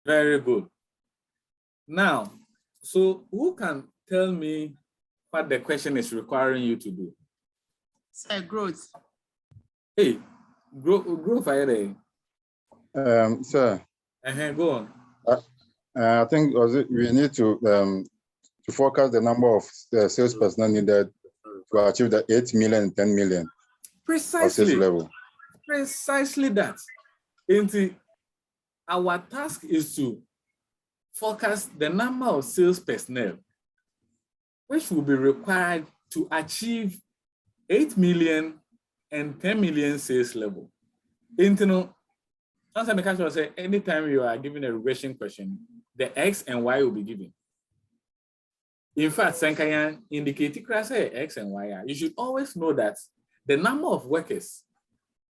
Very good. Now, so who can tell me what the question is requiring you to do? Sir, growth. Hey, growth fire. Sir. Go on. I think we need to forecast the number of sales personnel needed to achieve the 8 million and 10 million. Precisely. Sales level. Precisely that. Our task is to forecast the number of sales personnel which will be required to achieve 8 million and 10 million sales level. Say, anytime you are given a regression question, the X and Y will be given. In fact, Sankayan indicated X and Y. You should always know that the number of workers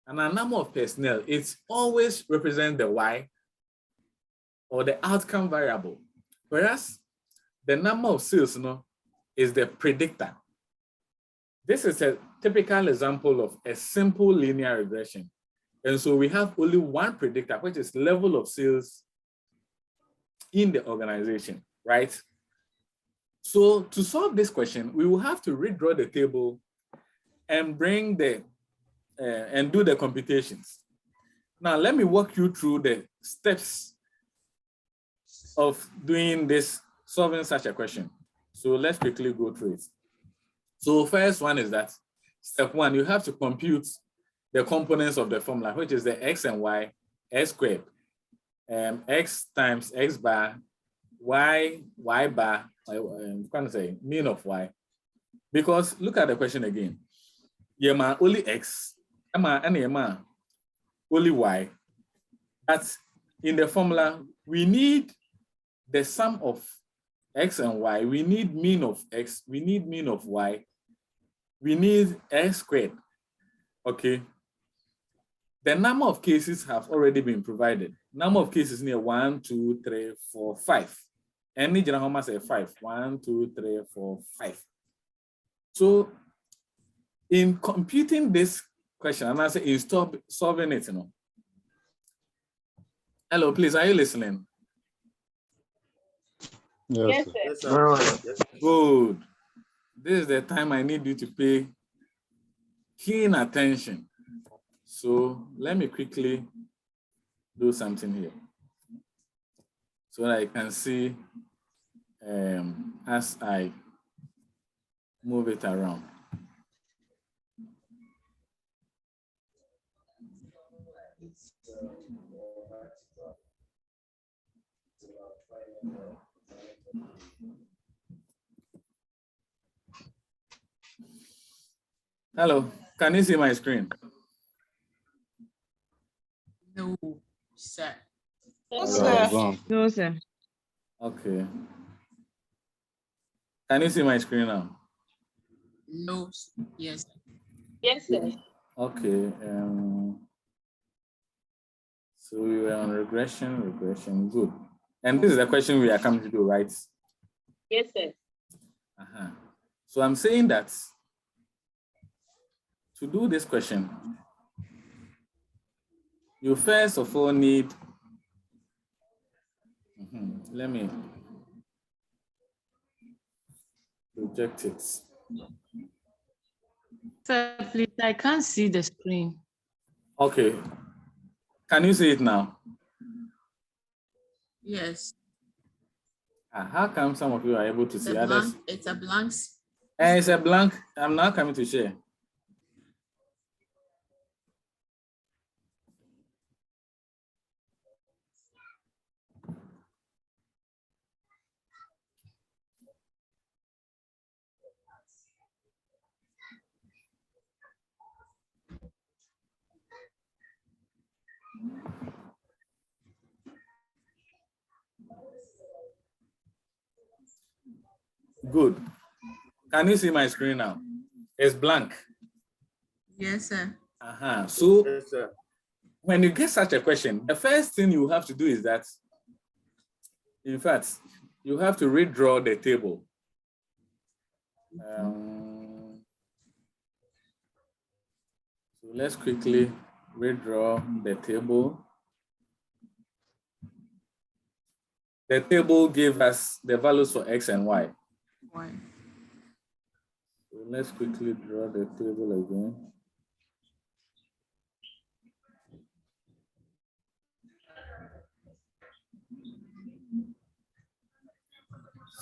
and the number of personnel, it always represents the Y or the outcome variable. Whereas the number of sales is the predictor. This is a typical example of a simple linear regression. And so we have only one predictor, which is level of sales in the organization, right? So to solve this question, we will have to redraw the table and bring and do the computations. Now, let me walk you through the steps of doing this, solving such a question. So let's quickly go through it. So first one is that step one, you have to compute the components of the formula, which is the X and Y, X squared, X times X bar, Y bar, I'm going to say mean of Y. Because look at the question again. Yema only X, Yema and Yema only Y. But in the formula, we need the sum of X and Y. We need mean of X. We need mean of Y. We need X squared. Okay. The number of cases have already been provided. Number of cases near 1, 2, 3, 4, 5. Any general homer say 5. 1, 2, 3, 4, 5. So in computing this question, and I say in solving it, Hello, please, are you listening? Yes, Yes, sir. Good. This is the time I need you to pay keen attention. So let me quickly do something here so that I can see as I move it around. Hello, can you see my screen? No, sir. No, sir. No, sir. Okay. Can you see my screen now? No, yes. Yes, sir. Okay. So we were on regression, good. And this is the question we are coming to do, right? Yes, sir. So I'm saying that to do this question, you first of all need, let me project it. Sir, please, I can't see the screen. Okay. Can you see it now? Yes. How come some of you are able to see others? It's a blank. It's a blank. I'm now coming to share. Good. Can you see my screen now? It's blank. Yes, sir. So yes, sir. When you get such a question, the first thing you have to do is that, in fact, you have to redraw the table. So let's quickly redraw the table. the table gave us the values for X and Y. Y. So let's quickly draw the table again.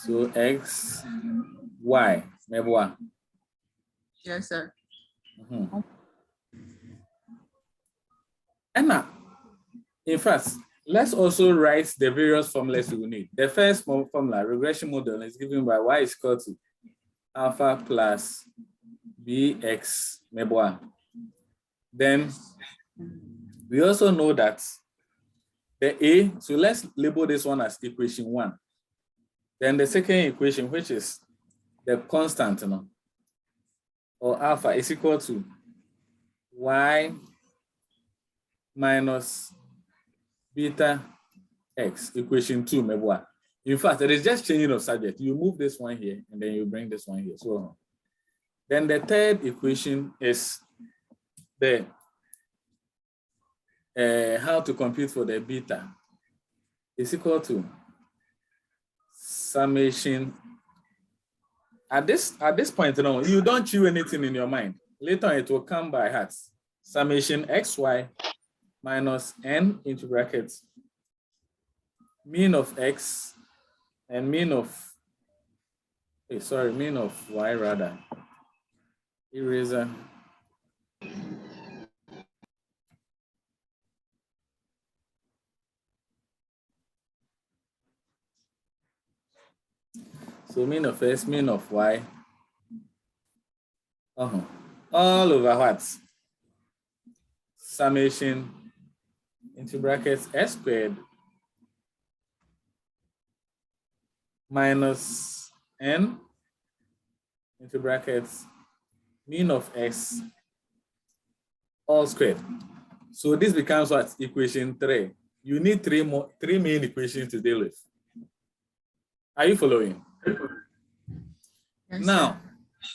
So X, Y, maybe one. Yes, sir. And now, in fact, let's also write the various formulas we need. The first formula, regression model, is given by Y is equal to alpha plus BX, maybe one. Then we also know that the A, so let's label this one as equation 1. Then the second equation, which is the constant, or alpha, is equal to Y minus beta X, equation 2, maybe one. In fact, it is just changing of subject. You move this one here, and then you bring this one here. So then the third equation is the how to compute for the beta is equal to summation. At this point, you don't chew anything in your mind. Later on, it will come by heart. Summation xy minus n into brackets mean of x and mean of mean of y rather. Eraser. So mean of x, mean of y. All over what? Summation into brackets s squared minus n into brackets mean of x all squared. So this becomes what? Equation 3. You need three main equations to deal with. Are you following? Yes, Now,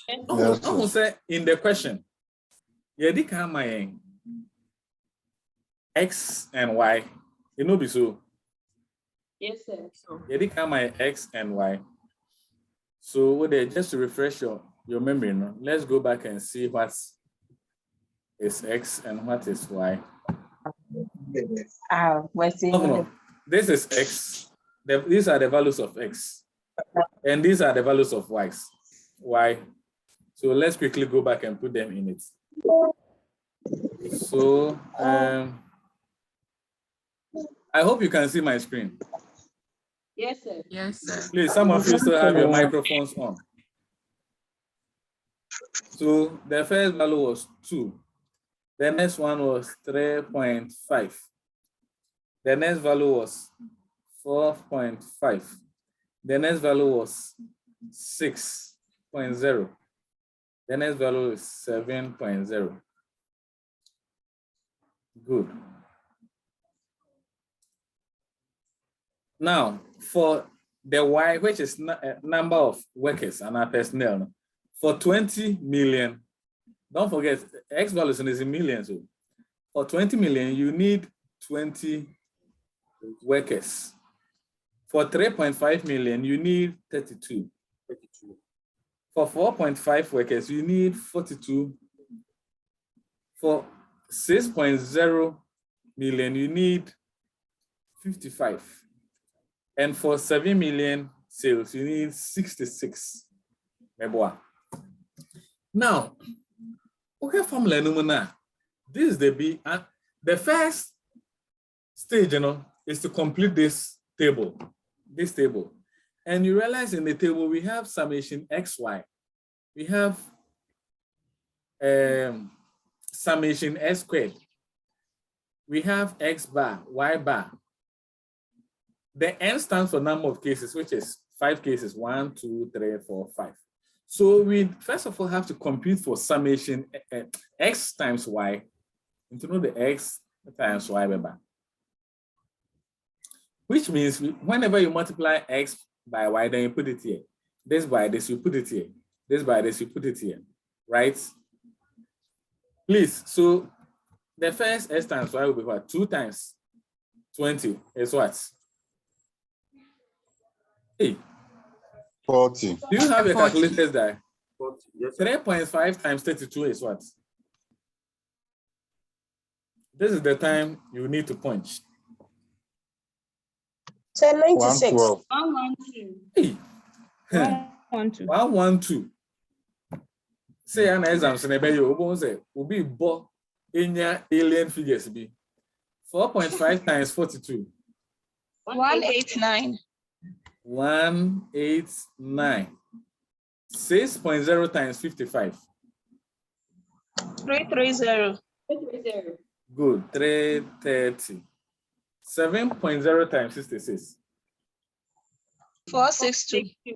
Yes, say in the question, you can my x and y. It no be so. Yes, sir. You can my x and y. So just to refresh your memory, let's go back and see what is x and what is y. This is x. These are the values of x, and these are the values of y. So let's quickly go back and put them in it. So I hope you can see my screen. Yes, sir. Yes, sir. Please, some of you still have your microphones on. So the first value was 2. The next one was 3.5. The next value was 4.5. The next value was 6.0. The next value is 7.0. Good. Now, for the Y, which is number of workers and our personnel, for 20 million, don't forget, X values is in millions. So for 20 million, you need 20 workers. For 3.5 million, you need 32. For 4.5 workers, you need 42. For 6.0 million, you need 55. And for 7 million sales, you need 66. Now, okay, formula number. This is the B. The first stage, is to complete this table. And you realize in the table we have summation xy. We have summation s squared. We have x bar, y bar. The n stands for number of cases, which is 5 cases, 1, 2, 3, 4, 5. So we first of all have to compute for summation x times y, and to know the x times y bar. Which means whenever you multiply x by y, then you put it here. This by this, you put it here. This by this, you put it here, right? Please, so the first x times y will be what? 2 times 20 is what? Hey, 40. do you have a 40. calculator there? 3.5 times 32 is what? This is the time you need to punch. 112. 112. Hey. 112. 112. Say an exam, so maybe you won't say, will be bo in your alien figures be 4.5 times 42. 189. 189. 6.0 times 55. 330. 330. Good. 330. 7.0 times 66. 462.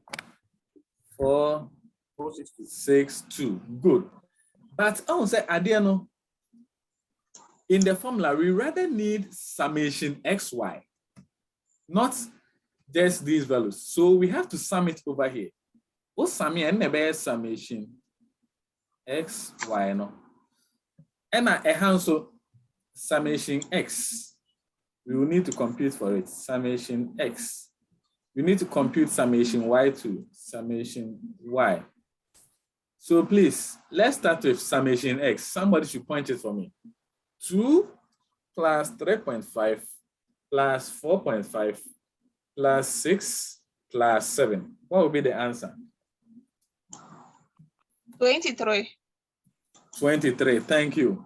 462. Good. But I would say, Adiano, in the formula, we rather need summation xy, not just these values. So we have to sum it over here. What summation xy no? And also summation x. We will need to compute for it. Summation x. We need to compute summation y to summation y. So please, let's start with summation x. Somebody should point it for me. 2 plus 3.5 plus 4.5 plus 6 plus 7. What will be the answer? 23. 23. Thank you.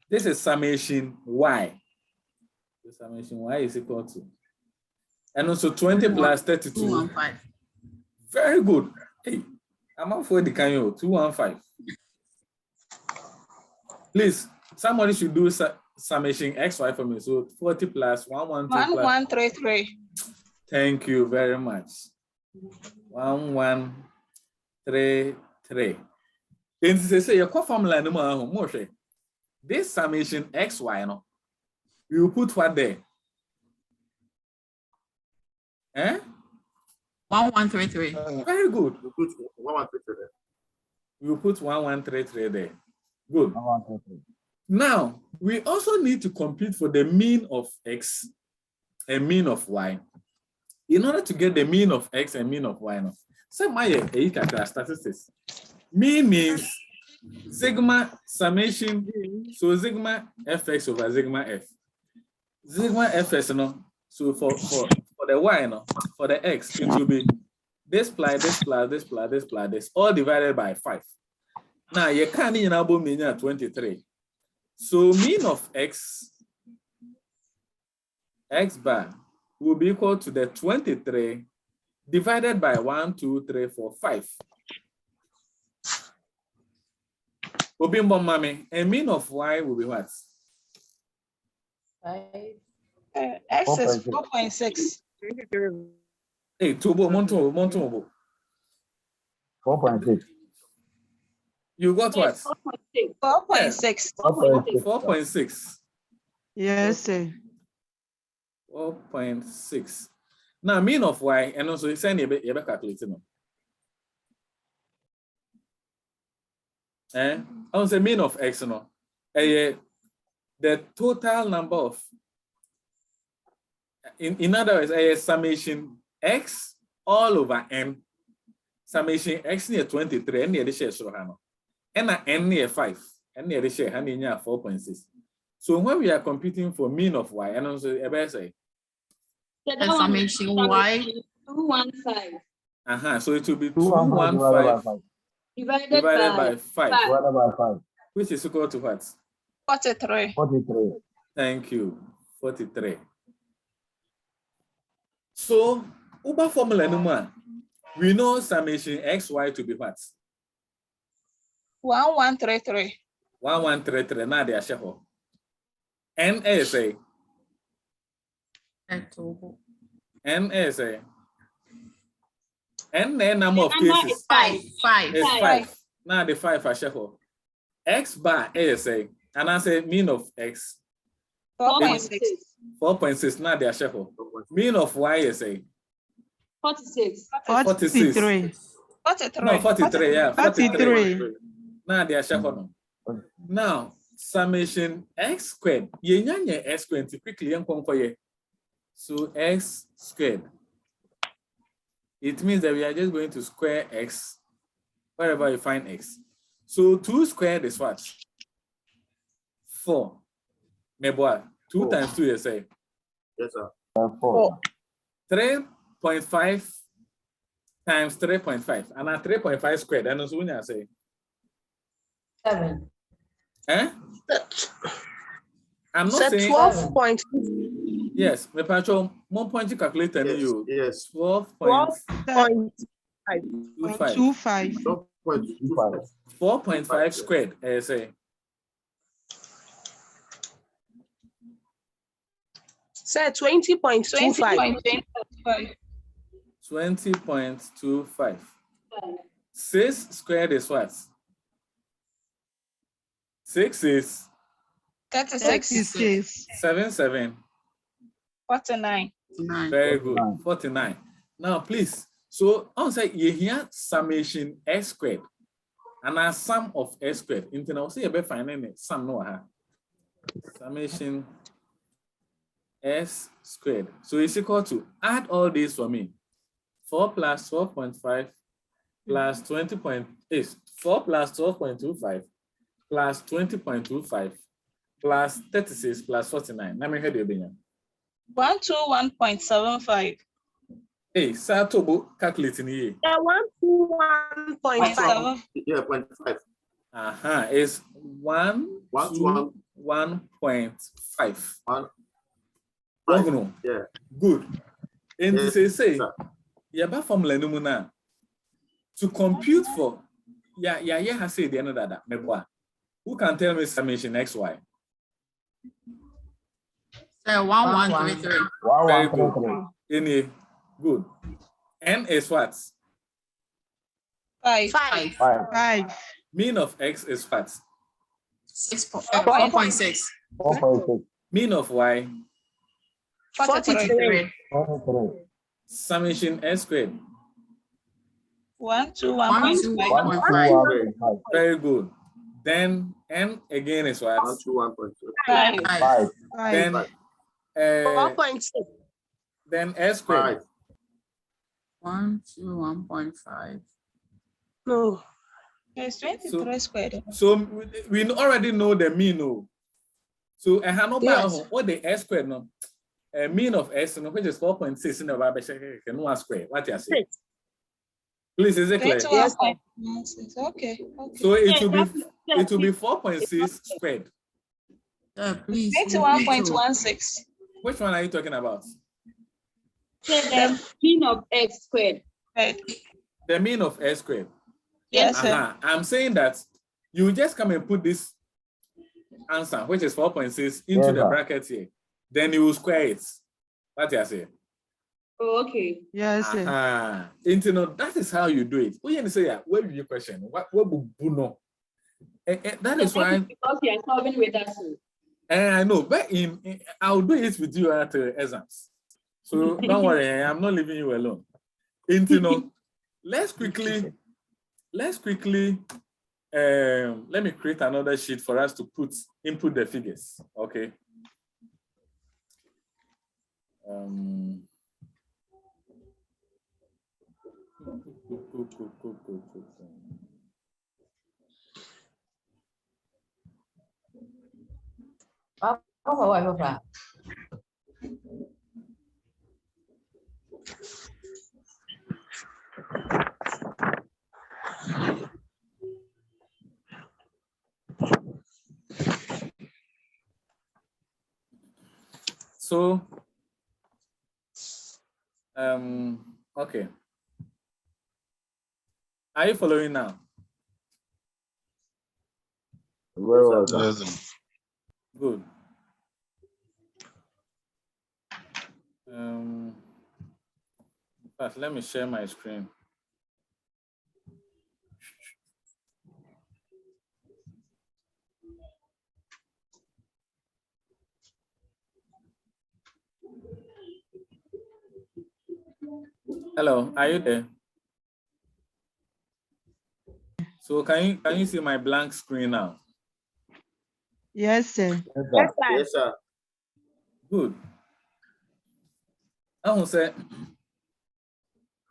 This is summation y. The summation y is equal to. And also 20 plus 32. 215. Very good. Hey, I'm out for the canyo. 215. Please, somebody should do summation xy for me. So 40 plus 112 plus. 1133. Thank you very much. 1133. And say your formula no more. This summation xy no. You put what there? Eh? 1133. Very good. You put 1133 there. You put 1133 there. Good. Now, we also need to compute for the mean of x and mean of y. In order to get the mean of x and mean of y, no, statistics. Mean means sigma summation, so sigma fx over sigma f. Sigma fs, no, so for the y, no, for the x, it will be this plus this plus this plus this plus this, all divided by 5. Now, you can't even have mean 23. So mean of x bar will be equal to the 23 divided by 1, 2, 3, 4, 5. Obimbo mami, and mean of y will be what? X is 4.6. Hey, Tubo, Monto. 4.6. You got what? 4.6. 4.6. 4.6. Yes, sir. 4.6. Now, mean of y, and also send you calculate it. I want to say mean of x, no. The total number of, in other words, summation x all over n. Summation x near 23, and near the share so hano. And n near 5, and near the share, and near 4.6. So when we are computing for mean of y, and also say Summation y 215 so it will be 215 divided by 5, Divided by 5. which is equal to what? 43. 43. Thank you. 43. So, Uber formula number, we know summation xy to be what? 1133. 1133. Now they are sure. NSA. NSA. N number of cases 5. is 5. Now the 5 are sure. X bar ASA. And I say mean of x 4.6. 4.6. Now they are sure. Mean of y is a 46. 43. 43. no 43. Yeah, 43. Now they are sure. Now summation x squared. Ye x squared quickly and conquer. So x squared. It means that we are just going to square x wherever you find x. So 2 squared is what? 4. Meboa. 2 times 2 is say. Yes, sir. 4. 3.5 times 3.5. And at 3.5 squared. And also when I say 7. eh? I'm not So saying 12.5. yes, my patron, 1 point calculator Yes, you yes. 12.25. 25. 12.25. 4.5 squared, I say. Say 20.25. 20.25. 6 squared is what? 6 is 36. 36. 7. 49. Very good. 49. Now, please. So, on say you hear summation s squared and a sum of s squared. Into now, say you be finding it. Sum no ha. Summation s squared. So it's equal to add all this for me. 4 plus 12.5 plus 20.8. 4 plus 12.25 plus 20.25 plus 36 plus 49. Let me hear the opinion. 121.75. Hey, Satobo calculating here. 121.5. Yeah, 0.5. Aha, it's 121.5. Yeah. Good. And Yes, say, sir. yeah, but formula no more to compute for yeah, has said the end of that. Who can tell me summation XY? So 1133. Very good. Any good. N is what? 5. 5. Mean of X is what? 4.6. Mean of Y? 43. Summation S squared. 121.5. 121.5. Very good. Then N again is what? 121.2. 5. Then 4.6. then S squared. 121.5. No. It's 23 squared. So we already know the mean. No. So I have no Yes. what the S squared no. Mean of S no, which is 4.6 in the Bible no square. What you say? Please, is it clear? 21.6. Okay. So it will be 4.6 squared. Please. 21.16. Which one are you talking about? The mean of x squared. The mean of S squared. Yes, sir. I'm saying that you just come and put this answer, which is 4.6, into the bracket here. Then you will square it. What you say? Oh, okay. Yes, sir. That is how you do it. What you say? What will you question? What would you know? That is why. Because you are solving with us. I know, but I'll do it with you at exams. So don't worry, I'm not leaving you alone. Let's quickly. Let me create another sheet for us to input the figures. Okay. So, okay. Are you following now? Good. But let me share my screen. Hello, are you there? So can you see my blank screen now? Yes, sir. Yes, sir. Good. I will say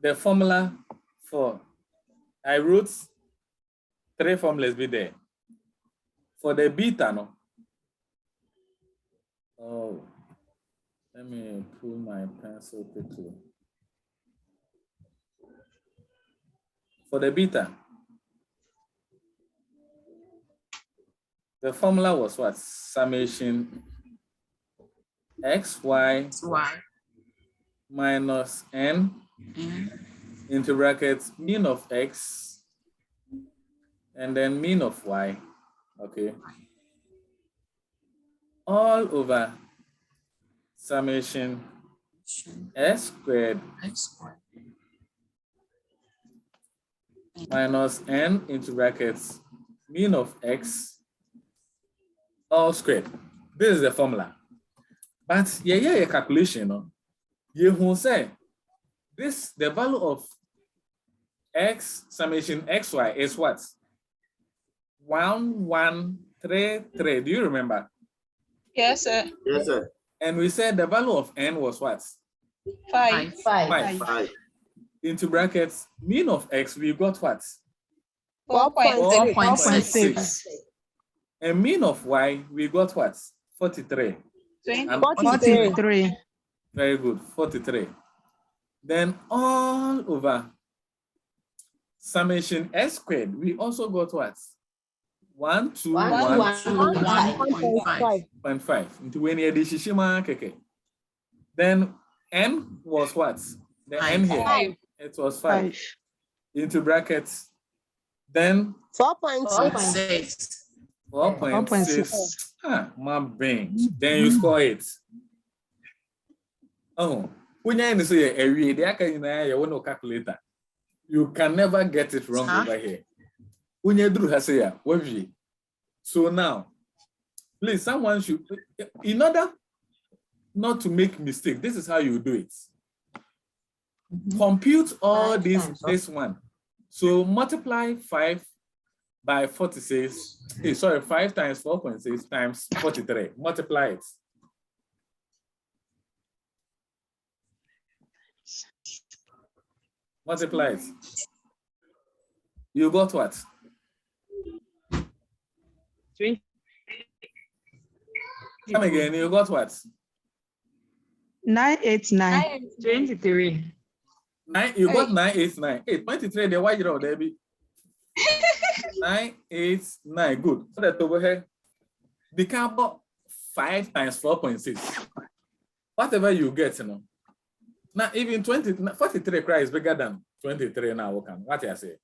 the formula for, I wrote 3 formulas be there. For the beta, no. Oh, let me pull my pencil quickly. For the beta, the formula was what? Summation xy minus n into brackets mean of x and then mean of y, okay, all over summation s squared minus n into brackets mean of x all squared. This is the formula. But yeah, calculation, no? You will say this, the value of x summation xy is what? 1133. Do you remember? Yes, sir. Yes, sir. And we said the value of n was what? 5. 5. Into brackets, mean of x, we got what? 4.6. 4.6. And mean of y, we got what? 43. 43. Very good, 43. Then all over summation s squared, we also got what? 1.5. Into when you add Shishima keke. Then n was what? The n here. 5. It was 5. Into brackets. Then 4.6. 4.6. Ah, my brain. Then you score it. Oh, when you say every day, you want no calculator. You can never get it wrong over here. When you do say so now, please, someone should, in order not to make mistake, this is how you do it. Compute all this one. So multiply 5 by 46. 5 times 4.6 times 43. Multiply it. Multiply it. You got what? 20. Come again, you got what? 989. 23. You got 989. 23, the why you know, Debbie? 989. Good. So that over here, the carbon 5 times 4.6. Whatever you get, you know. Now, even 43 cry is bigger than 23 now. What I say?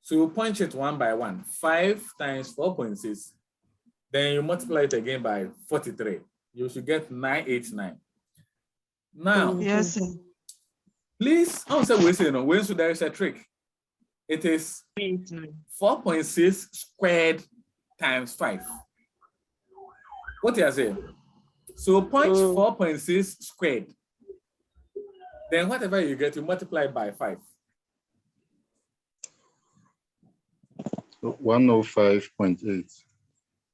So you punch it one by one. 5 times 4.6. Then you multiply it again by 43. You should get 989. Now, Yes, sir. please, I would say we say no. When so there is a trick. It is 4.6 squared times 5. What do you say? So punch 4.6 squared. Then whatever you get, you multiply by 5. 105.8.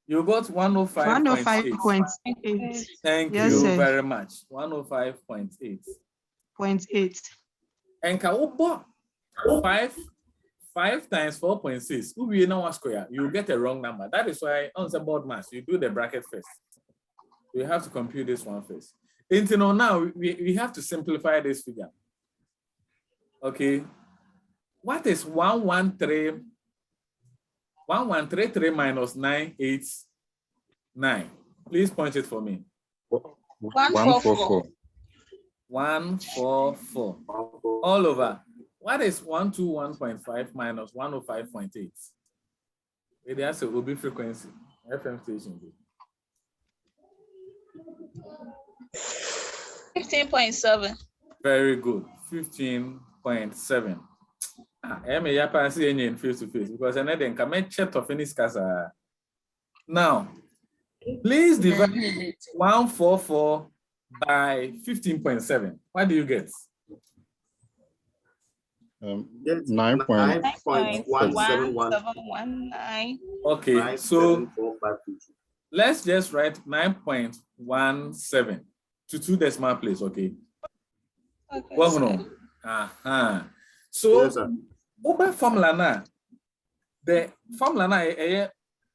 You got 105.8. 105.8. Thank Yes, you sir. very much. 105.8. 0.8. And Kaobo 5 times 4.6. Who you know one square? You get a wrong number. That is why on the board mass, you do the bracket first. You have to compute this one first. Until now, we have to simplify this figure. Okay. What is 1133 minus 989? Please point it for me. 144. 144. All over. What is 121.5 minus 105.8? It has a OB frequency. FM station. 15.7. Very good. 15.7. I may have see any face to face because I then can check of any scasa. Now, please divide 144 by 15.7. What do you get? 9.171. Okay, so let's just write 9.17 to 2 decimal places, okay? Okay, Well, sir. no. So, Yes, sir. over formula na, the formula na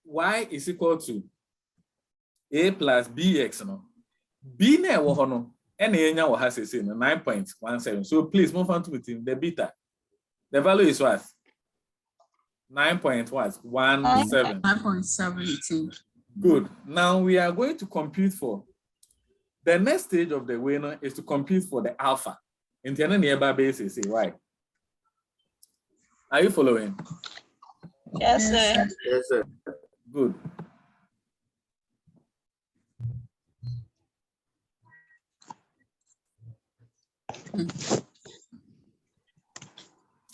y is equal to a plus bx, no. B na wo ho no, and enya wo ha say 9.17. So please move on to the beta. The value is what? 9.17. 9.17. Good. Now we are going to compute for the next stage of the winner is to compute for the alpha. In the nearby basis, why? Are you following? Yes, sir. Yes, sir. Good.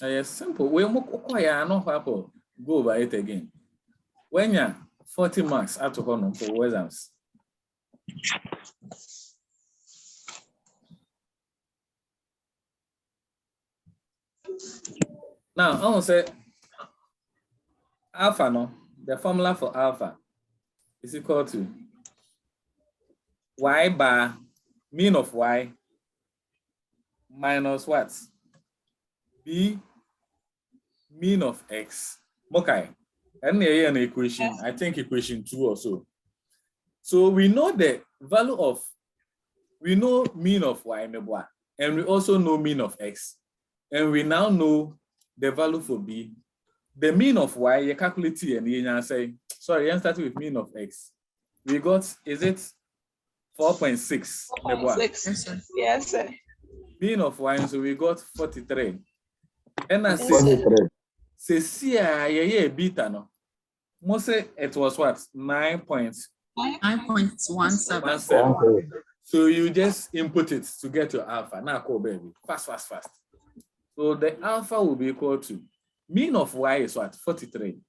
Yes, simple. We no go over it again. When you're 40 marks out of honor for exams. Now, I want to say alpha, no, the formula for alpha is equal to y bar mean of y minus what? B mean of x. Okay. And here an equation, I think equation 2 or so. So we know the value of, we know mean of y, and we also know mean of x. And we now know the value for b. The mean of y, you calculate it and you say, sorry, you start with mean of x. We got, is it 4.6? 4.6. Yes, sir. Mean of y, so we got 43. And I say, see, beta, no. Most say it was what? 9.17. So you just input it to get your alpha. Now call baby. Fast. So the alpha will be equal to mean of y is what? 43.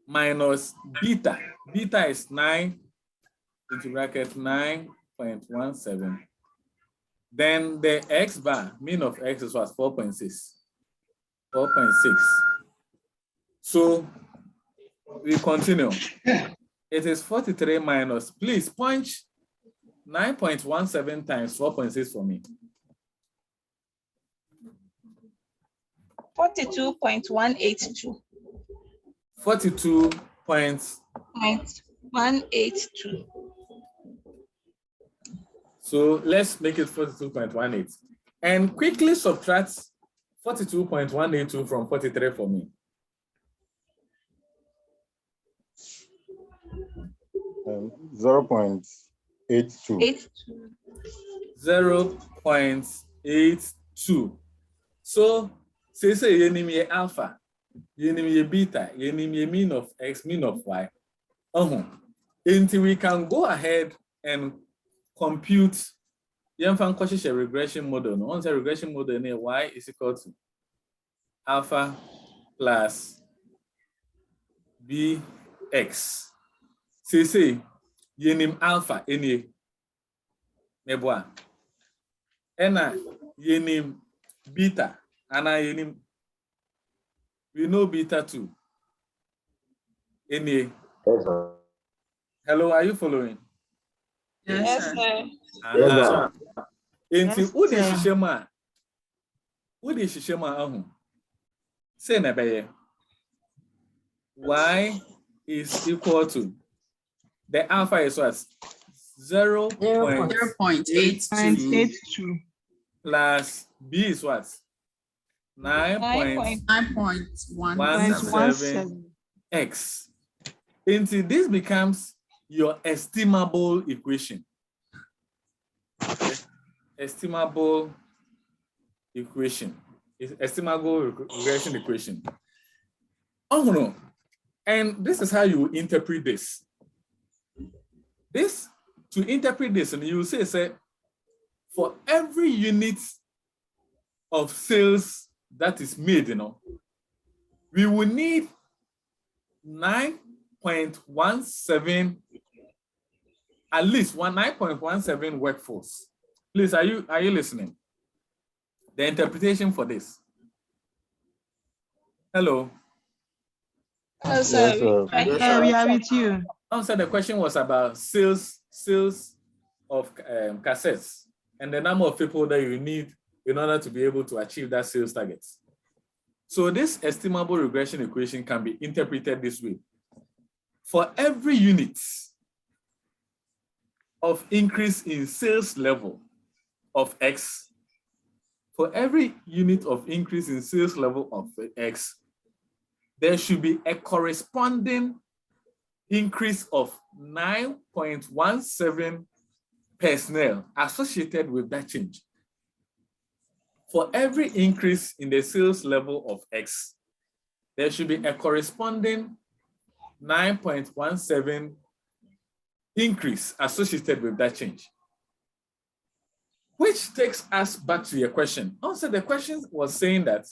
Minus beta. Beta is 9 into bracket 9.17. Then the x bar, mean of x is what? 4.6. 4.6. So we continue. It is 43 minus, please punch 9.17 times 4.6 for me. 42.182. 42.182. So let's make it 42.18. And quickly subtract 42.182 from 43 for me. 0.82. 0.82. So say you name your alpha, you name your beta, you name your mean of x, mean of y. Until we can go ahead and compute a regression model. Once a regression model, y is equal to alpha plus bx. Say you name alpha any neboa. And you name beta. And we know beta too. Any. Hello, are you following? Yes, sir. Into who the shishema say na beye. Y is equal to the alpha is what? 0.82 plus b is what? 9.17 x. Into this becomes your estimable equation. Estimable equation. Estimable regression equation. Oh no. And this is how you interpret this. To interpret this, and you say, for every unit of sales that is made, we will need 9.17, at least 9.17 workforce. Please, are you listening? The interpretation for this. Hello. Hello, sir. Yeah, we are with you. Also, the question was about sales of cassettes. and the number of people that you need in order to be able to achieve that sales target. So this estimable regression equation can be interpreted this way. For every unit of increase in sales level of X, for every unit of increase in sales level of X, there should be a corresponding increase of 9.17 personnel associated with that change. For every increase in the sales level of X, there should be a corresponding 9.17 increase associated with that change. Which takes us back to your question. Also, the question was saying that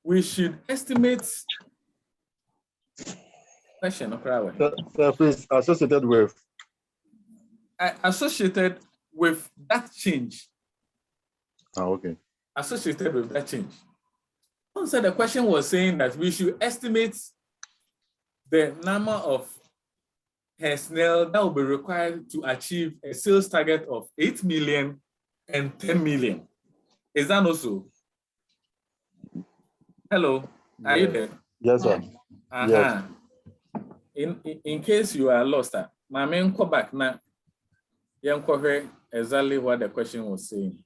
we should estimate question. So please, associated with that change. Oh, okay. Associated with that change. Also, the question was saying that we should estimate the number of personnel that will be required to achieve a sales target of 8 million and 10 million. Is that also? Hello, are you there? Yes, sir. Yes. In case you are lost, my main go back now. You cover exactly what the question was saying.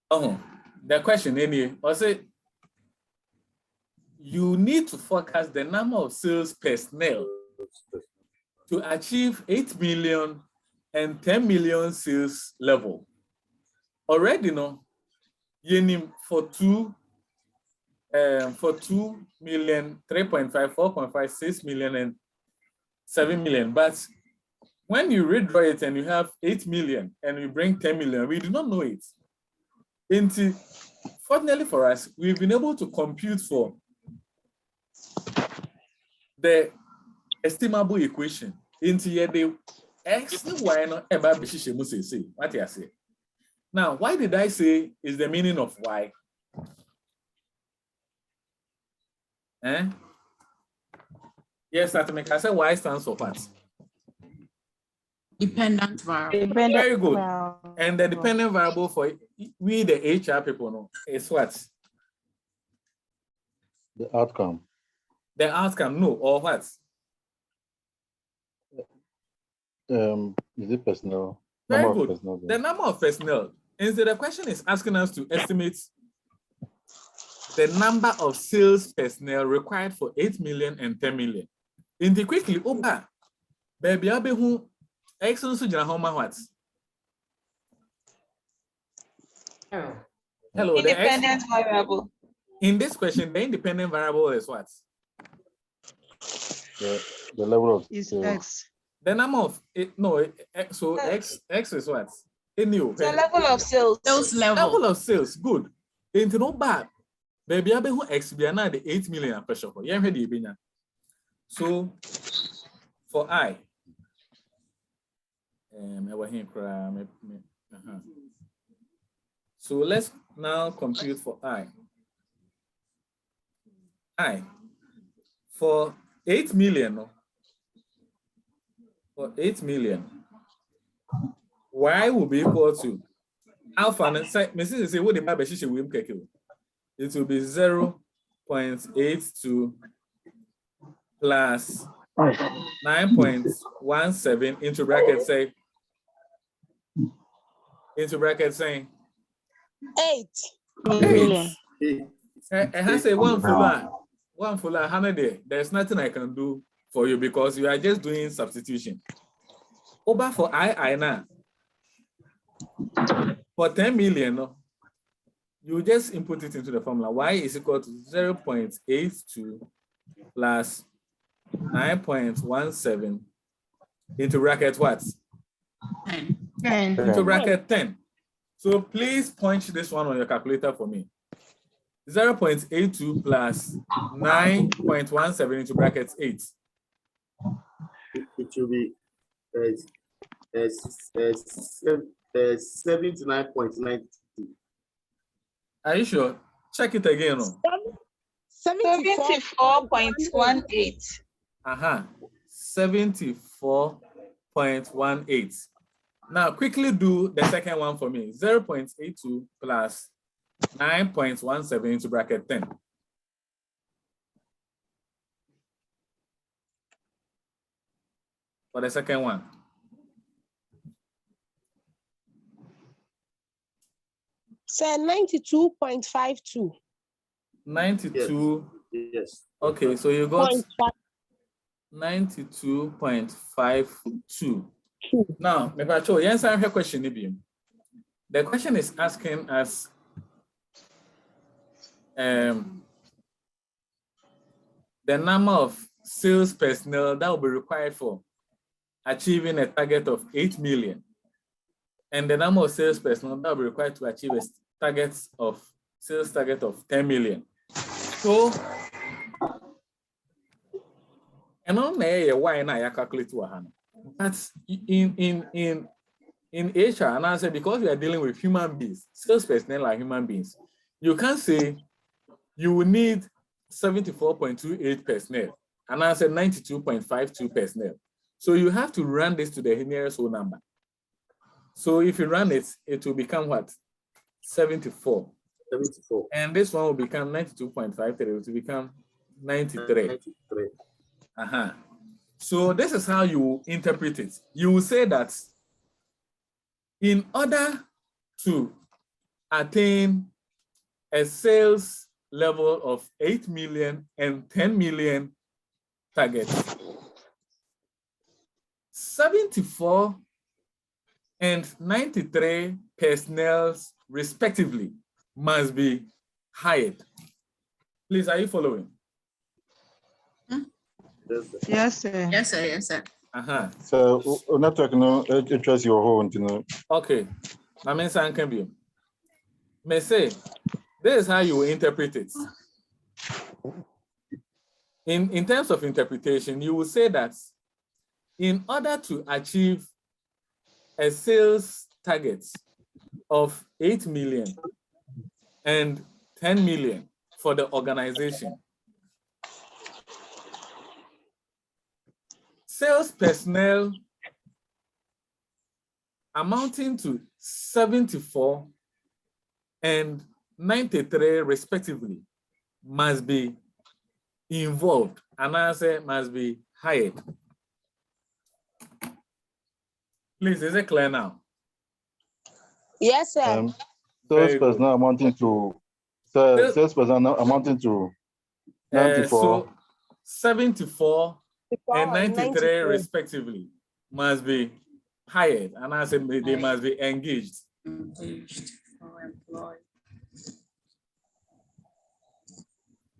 Oh, the question anyway was it you need to forecast the number of sales personnel to achieve 8 million and 10 million sales level. Already, no, you need for 2 million, 3.5, 4.5, 6 million, and 7 million. But when you redraw it and you have 8 million and you bring 10 million, we do not know it. Fortunately for us, we've been able to compute for the estimable equation into the X and Y no eba beshishe mu say. What you say? Now, why did I say is the meaning of Y? Yes, I said Y stands for what? Dependent variable. Very good. And the dependent variable for we, the HR people, know is what? The outcome. The outcome, no, or what? Is it personnel? Very Number good. of personnel. The number of personnel. And so the question is asking us to estimate the number of sales personnel required for 8 million and 10 million. In the quickly, baby, I'll be who excellence to how what? Hello, Independent variable. In this question, the independent variable is what? The level of Is sales. X. The number of so X is what? The level of sales. Sales level. Level of sales, good. Into no bad. Baby, I be who X be now the 8 million pressure for. Yeah, ready be now. So for I, so let's now compute for I. For 8 million, for 8 million, Y will be equal to alpha. Mrs. say what the Bible she will make it will be 0.82 plus 9.17 into bracket saying 8 million. And I say one fuller, 100. There's nothing I can do for you because you are just doing substitution. Over for I now. For 10 million, you just input it into the formula. Y is equal to 0.82 plus 9.17 into bracket what? 10. Into bracket 10. So please punch this one on your calculator for me. 0.82 plus 9.17 into bracket 8. It will be 79.92. Are you sure? Check it again. 74.18. 74.18. Now, quickly do the second one for me. 0.82 plus 9.17 into bracket 10. For the second one. Sir, 92.52. 92. Yes. Okay, so you got 0.5. 92.52. Now, yes, I have a question. The question is asking us the number of sales personnel that will be required for achieving a target of 8 million, and the number of sales personnel that will be required to achieve a sales target of 10 million. So, and on there, why not I calculate to but in HR, and I say because we are dealing with human beings, sales personnel are human beings. You can't say you will need 74.28 personnel, and I said 92.52 personnel. So you have to run this to the nearest whole number. So if you run it, it will become what? 74. 74. And this one will become 92.53. It will become 93. 93. So this is how you interpret it. You will say that in order to attain a sales level of 8 million and 10 million targets, 74 and 93 personnel respectively must be hired. Please, are you following? Yes, Yes, sir. sir. Yes, sir. Yes, sir. So, network no interest your whole, you know. Okay. I mean, San can be. May say, this is how you interpret it. In terms of interpretation, you will say that in order to achieve a sales target of 8 million and 10 million for the organization, sales personnel amounting to 74 and 93 respectively must be involved, and I say must be hired. Please, is it clear now? Yes, sir. Sales personnel amounting to sales personnel amounting to 94. So 74 and 93 respectively must be hired, and I said they must be engaged. Engaged or employed.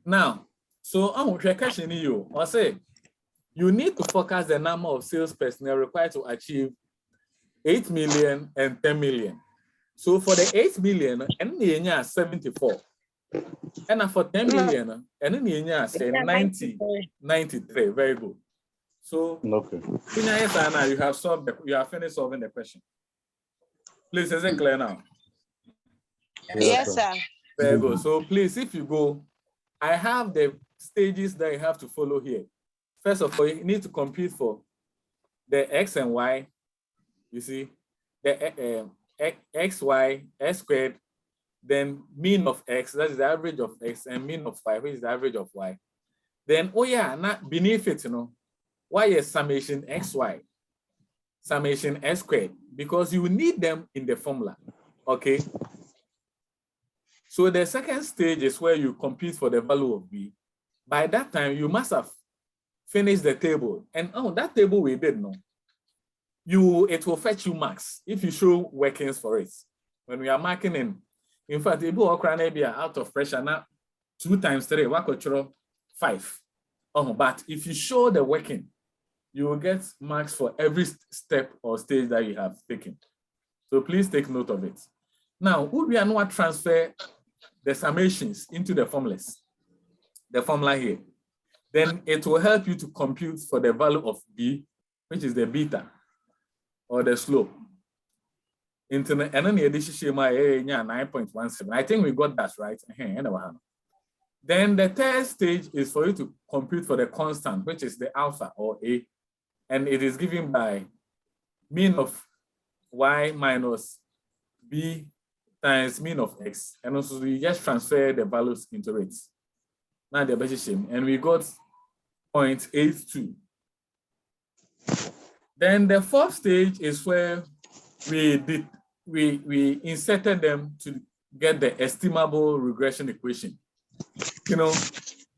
Now, so I'm question you. I say you need to focus the number of sales personnel required to achieve 8 million and 10 million. So for the 8 million, and the 74. And for 10 million, and then the 93. Very good. So okay. You have solved you have finished solving the question. Please, is it clear now? Yes, sir. Very good. So please, if you go, I have the stages that you have to follow here. First of all, you need to compute for the X and Y. You see, the X, Y, S squared, then mean of X, that is the average of X, and mean of Y, which is the average of Y. Then, oh yeah, not beneath it, Y is summation XY, summation S squared, because you need them in the formula, okay? So the second stage is where you compute for the value of B. By that time, you must have finished the table. And that table we did, it will fetch you marks if you show workings for it. When we are marking in fact, it will be out of pressure now 2 times 3, 5. But if you show the working, you will get marks for every step or stage that you have taken. So please take note of it. Now, we are not transfer the summations into the formulas, the formula here. Then it will help you to compute for the value of B, which is the beta or the slope. And then the addition 9.17. I think we got that right. Then the third stage is for you to compute for the constant, which is the alpha or A, and it is given by mean of y minus b times mean of x, and also we just transfer the values into it. Now the position, and we got 0.82. Then the fourth stage is where we inserted them to get the estimable regression equation.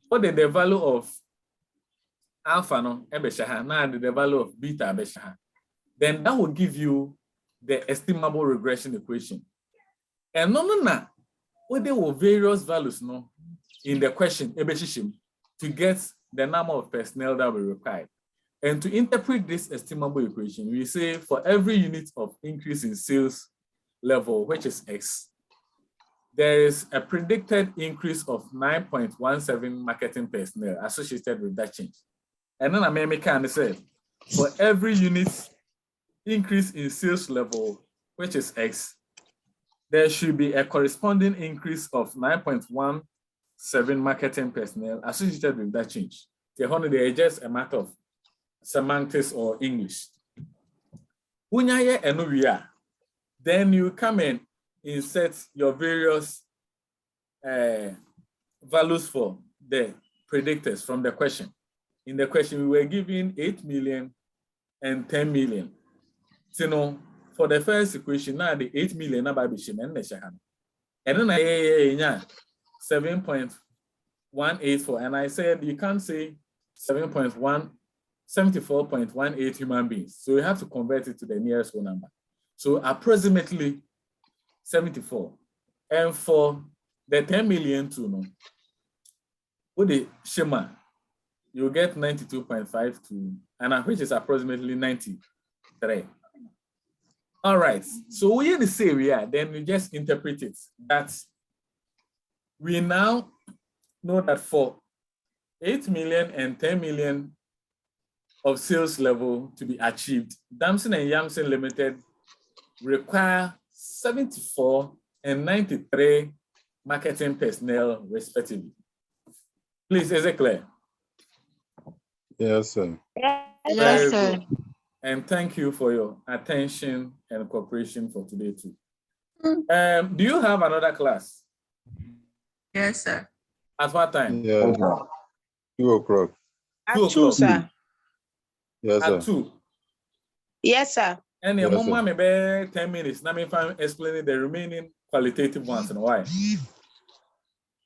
What is the value of alpha no ebeshaha, now the value of beta ebeshaha. Then that will give you the estimable regression equation. And what there were various values no in the question ebeshishim to get the number of personnel that we require. And to interpret this estimable equation, we say for every unit of increase in sales level, which is X, there is a predicted increase of 9.17 marketing personnel associated with that change. And then I said, for every unit increase in sales level, which is X, there should be a corresponding increase of 9.17 marketing personnel associated with that change. It's just a matter of semantics or English. Then you come and insert your various values for the predictors from the question. In the question, we were given 8 million and 10 million. So, for the first equation, now the 8 million, and then I 7.184, and I said you can't say 74.18 human beings. So you have to convert it to the nearest whole number. So approximately 74. And for the 10 million too, with the Shema, you get 92.52, and which is approximately 93. All right, so we the say we are, then we just interpret it that we now know that for 8 million and 10 million of sales level to be achieved, Damson and Yamson Limited require 74 and 93 marketing personnel respectively. Please, is it clear? Yes, sir. Yes, sir. And thank you for your attention and cooperation for today too. Do you have another class? Yes, sir. At what time? Yeah. 2 o'clock. At 2 2, o'clock. sir. Yes, sir. At 2. Yes, sir. And your Yes, mama sir. maybe 10 minutes. Now if I'm explaining the remaining qualitative ones and why.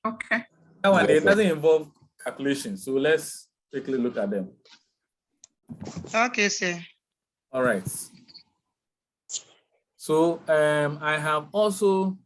Okay. That one, Yes, it sir. doesn't involve calculation. So let's quickly look at them. Okay, sir. All right. So I have also